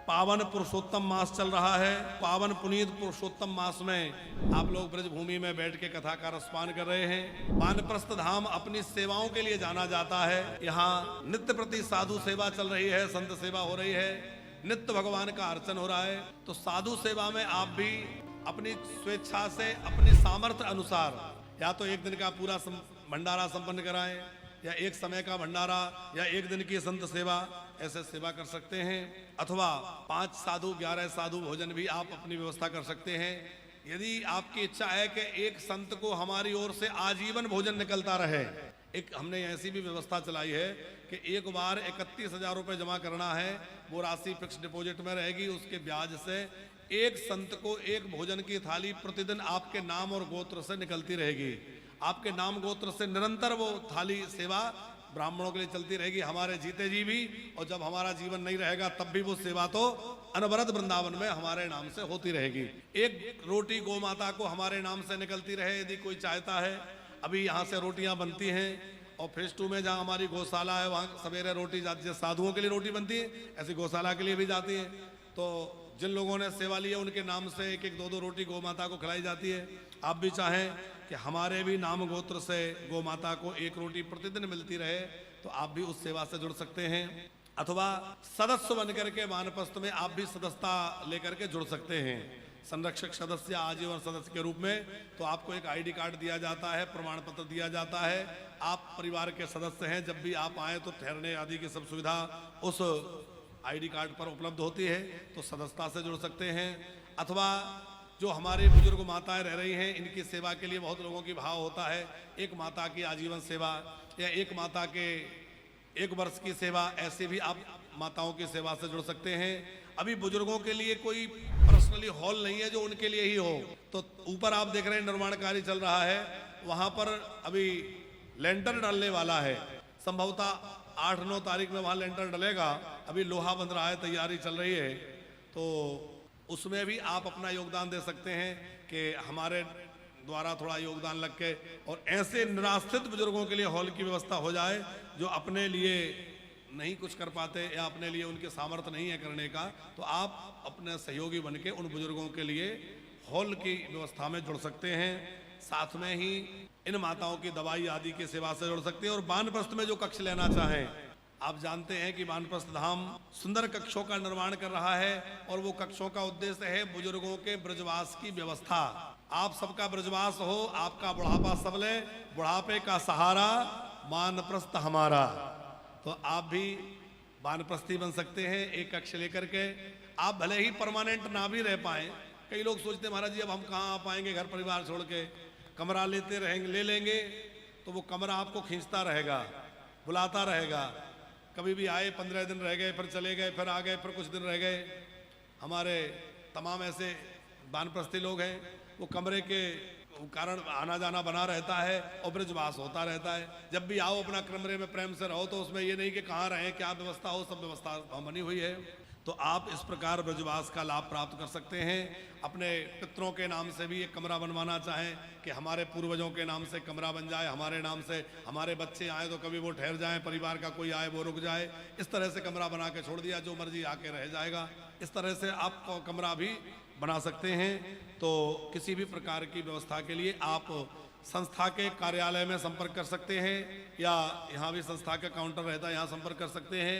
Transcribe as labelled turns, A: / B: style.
A: पावन पुरुषोत्तम मास चल रहा है। पावन पुनीत पुरुषोत्तम मास में आप लोग ब्रज भूमि में बैठ के कथा का रसपान कर रहे हैं। वानप्रस्थ धाम अपनी सेवाओं के लिए जाना जाता है। यहाँ नित्य प्रति साधु सेवा चल रही है, संत सेवा हो रही है, नित्य भगवान का अर्चन हो रहा है। तो साधु सेवा में आप भी अपनी स्वेच्छा से अपने सामर्थ्य अनुसार या तो एक दिन का पूरा भंडारा संपन्न कराएं, या एक समय का भंडारा, या एक दिन की संत सेवा, ऐसे सेवा कर सकते हैं। अथवा 5 साधु 11 साधु भोजन भी आप अपनी व्यवस्था कर सकते हैं। यदि आपकी इच्छा है कि एक संत को हमारी ओर से आजीवन भोजन निकलता रहे, एक हमने ऐसी भी व्यवस्था चलाई है कि एक बार 31,000 रुपये जमा करना है, वो राशि फिक्स डिपॉजिट में रहेगी। उसके ब्याज से एक संत को एक भोजन की थाली प्रतिदिन आपके नाम और गोत्र से निकलती रहेगी। आपके नाम गोत्र से निरंतर वो थाली सेवा ब्राह्मणों के लिए चलती रहेगी, हमारे जीते जी भी, और जब हमारा जीवन नहीं रहेगा तब भी वो सेवा तो अनवरत वृंदावन में हमारे नाम से होती रहेगी। एक रोटी गौ माता को हमारे नाम से निकलती रहे, यदि कोई चाहता है। अभी यहाँ से रोटियाँ बनती हैं, और फेज 2 में जहाँ हमारी गौशाला है वहाँ सवेरे रोटी जाती है, साधुओं के लिए रोटी बनती है, ऐसी गौशाला के लिए भी जाती है। तो जिन लोगों ने सेवा ली है उनके नाम से 1-1, 2-2 रोटी गौ माता को खिलाई जाती है। आप भी चाहें कि हमारे भी नाम गोत्र से गौ माता को 1 रोटी प्रतिदिन मिलती रहे, तो आप भी उस सेवा से जुड़ सकते हैं। अथवा सदस्य बनकर के वानप्रस्थ में आप भी सदस्यता लेकर के जुड़ सकते हैं, संरक्षक सदस्य, आजीवन सदस्य के रूप में। तो आपको एक ID कार्ड दिया जाता है, प्रमाण पत्र दिया जाता है। आप परिवार के सदस्य हैं, जब भी आप आए तो ठहरने आदि की सब सुविधा उस ID कार्ड पर उपलब्ध होती है, तो सदस्यता से जुड़ सकते हैं। अथवा जो हमारे बुजुर्ग माताएं रह रही हैं, इनकी सेवा के लिए बहुत लोगों की भाव होता है, एक माता की आजीवन सेवा या एक माता के 1 वर्ष की सेवा, ऐसे भी आप माताओं की सेवा से जुड़ सकते हैं। अभी बुजुर्गों के लिए कोई पर्सनली हॉल नहीं है जो उनके लिए ही हो, तो ऊपर आप देख रहे हैं निर्माण कार्य चल रहा है, वहां पर अभी लेंटर डालने वाला है। संभवतः 8-9 तारीख में वहां लेंटर डलेगा। अभी लोहा बन रहा है, तैयारी चल रही है, तो उसमें भी आप अपना योगदान दे सकते हैं कि हमारे द्वारा थोड़ा योगदान लग के, और ऐसे निराश्रित बुजुर्गों के लिए हॉल की व्यवस्था हो जाए जो अपने लिए नहीं कुछ कर पाते या अपने लिए उनके सामर्थ्य नहीं है करने का, तो आप अपने सहयोगी बन के उन बुजुर्गों के लिए हॉल की व्यवस्था में जुड़ सकते हैं। साथ में ही इन माताओं की दवाई आदि की सेवा से जुड़ सकते हैं। और वानप्रस्थ में जो कक्ष लेना चाहें, आप जानते हैं कि वानप्रस्थ धाम सुंदर कक्षों का निर्माण कर रहा है, और वो कक्षों का उद्देश्य है बुजुर्गों के ब्रजवास की व्यवस्था। आप सबका ब्रजवास हो, आपका बुढ़ापा सबले, बुढ़ापे का सहारा वानप्रस्थ हमारा। तो आप भी वानप्रस्थी बन सकते हैं एक कक्ष लेकर के। आप भले ही परमानेंट ना भी रह पाए, कई लोग सोचते हैं महाराज जी अब हम कहाँ आ पाएंगे, घर परिवार छोड़ के कमरा लेते रहेंगे, ले लेंगे तो वो कमरा आपको खींचता रहेगा, बुलाता रहेगा। कभी भी आए 15 दिन रह गए, फिर चले गए, फिर आ गए, फिर कुछ दिन रह गए। हमारे तमाम ऐसे वानप्रस्थी लोग हैं, वो कमरे के कारण आना जाना बना रहता है और ब्रजवास होता रहता है। जब भी आओ अपना कमरे में प्रेम से रहो, तो उसमें ये नहीं कि कहाँ रहें, क्या व्यवस्था हो, सब व्यवस्था बनी हुई है। तो आप इस प्रकार ब्रजवास का लाभ प्राप्त कर सकते हैं। अपने पितरों के नाम से भी एक कमरा बनवाना चाहें कि हमारे पूर्वजों के नाम से कमरा बन जाए, हमारे नाम से हमारे बच्चे आए तो कभी वो ठहर जाएं, परिवार का कोई आए वो रुक जाए, इस तरह से कमरा बना के छोड़ दिया, जो मर्जी आके रह जाएगा। इस तरह से आप कमरा भी बना सकते हैं। तो किसी भी प्रकार की व्यवस्था के लिए आप संस्था के कार्यालय में संपर्क कर सकते हैं, या यहाँ भी संस्था का काउंटर रहता है, यहाँ संपर्क कर सकते हैं।